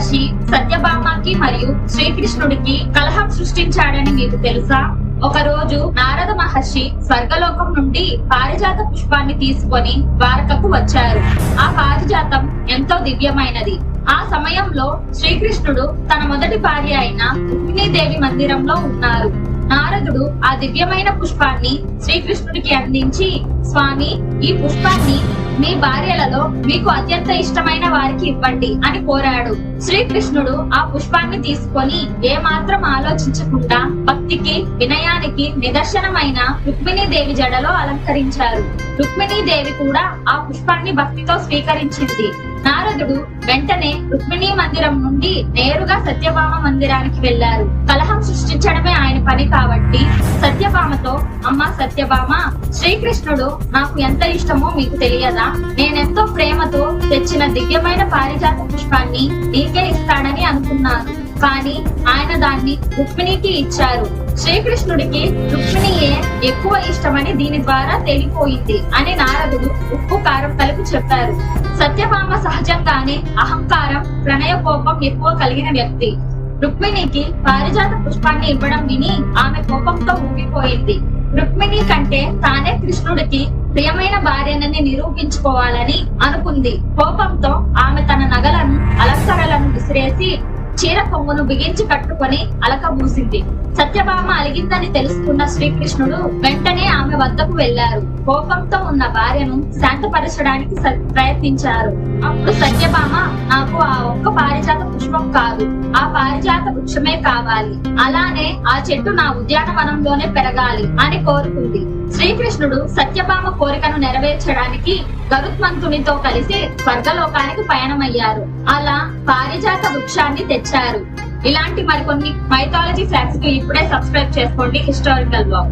మహర్షి సత్యభామకి మరియు శ్రీకృష్ణుడికి కలహం సృష్టించాడని మీకు తెలుసా? ఒక రోజు నారద మహర్షి స్వర్గలోకం నుండి పారిజాత పుష్పాన్ని తీసుకొని ద్వారకకు వచ్చారు. ఆ పారిజాతం ఎంతో దివ్యమైనది. ఆ సమయంలో శ్రీకృష్ణుడు తన మొదటి భార్య అయిన రుక్మిణీదేవి మందిరంలో ఉన్నారు. నారదుడు ఆ దివ్యమైన పుష్పాన్ని శ్రీకృష్ణుడికి అందించి, స్వామి, ఈ పుష్పాన్ని మీ భార్యలలో మీకు అత్యంత ఇష్టమైన వారికి ఇవ్వండి అని కోరాడు. శ్రీకృష్ణుడు ఆ పుష్పాన్ని తీసుకొని ఏమాత్రం ఆలోచించకుండా భక్తికి వినయానికి నిదర్శనమైన రుక్మిణీదేవి జడలో అలంకరించారు. రుక్మిణీదేవి కూడా ఆ పుష్పాన్ని భక్తితో స్వీకరించింది. నారదుడు వెంటనే రుక్మిణీ మందిరం నుండి నేరుగా సత్యభామ మందిరానికి వెళ్లారు. కలహం సృష్టించడమే ఆయన పని కాబట్టి సత్యభామతో, అమ్మా సత్యభామ, శ్రీకృష్ణుడు నాకు ఎంత ఇష్టమో మీకు తెలియదా? నేనెంతో ప్రేమతో తెచ్చిన దివ్యమైన పారిజాత పుష్పాన్ని నీకే ఇస్తాడని అనుకున్నాను. కానీ ఆయన దాన్ని రుక్మిణికి ఇచ్చారు. శ్రీకృష్ణుడికి రుక్మిణియే ఎక్కువ ఇష్టమని దీని ద్వారా తెలిపోయింది అని నారదుడు ఉప్పు కారం కలిపి చెప్పారు. సత్యభామ సహజంగానే అహంకారం, ప్రణయ కోపం ఎక్కువ కలిగిన వ్యక్తి. రుక్మిణికి పారిజాత పుష్పాన్ని ఇవ్వడం విని ఆమె కోపంతో ఊగిపోయింది. రుక్మిణి కంటే తానే కృష్ణుడికి ప్రియమైన భార్యనని నిరూపించుకోవాలని అనుకుంది. కోపంతో ఆమె తన నగలను, అలంకరణలను విసిరేసి చీర కొంగును బిగించి కట్టుకొని అలకబూసింది. సత్యభామ అలిగిందని తెలుసుకున్న శ్రీకృష్ణుడు వెంటనే ఆమె వద్దకు వెళ్లారు. కోపంతో ఉన్న భార్యను శాంతపరచడానికి ప్రయత్నించారు. అప్పుడు సత్యభామ, నాకు ఆ ఒక్క పారిజాత పుష్పం కాదు, ఆ పారిజాత వృక్షమే కావాలి. అలానే ఆ చెట్టు నా ఉద్యానవనంలోనే పెరగాలి అని కోరుకుంది. శ్రీకృష్ణుడు సత్యభామ కోరికను నెరవేర్చడానికి గరుత్మంతునితో కలిసి స్వర్గలోకానికి పయనమయ్యారు. అలా పారిజాత వృక్షాన్ని తెచ్చారు. ఇలాంటి మరికొన్ని మైథాలజీ ఫ్యాక్ట్స్ కి ఇప్పుడే సబ్స్క్రైబ్ చేసుకోండి హిస్టారికల్ బ్లాగ్.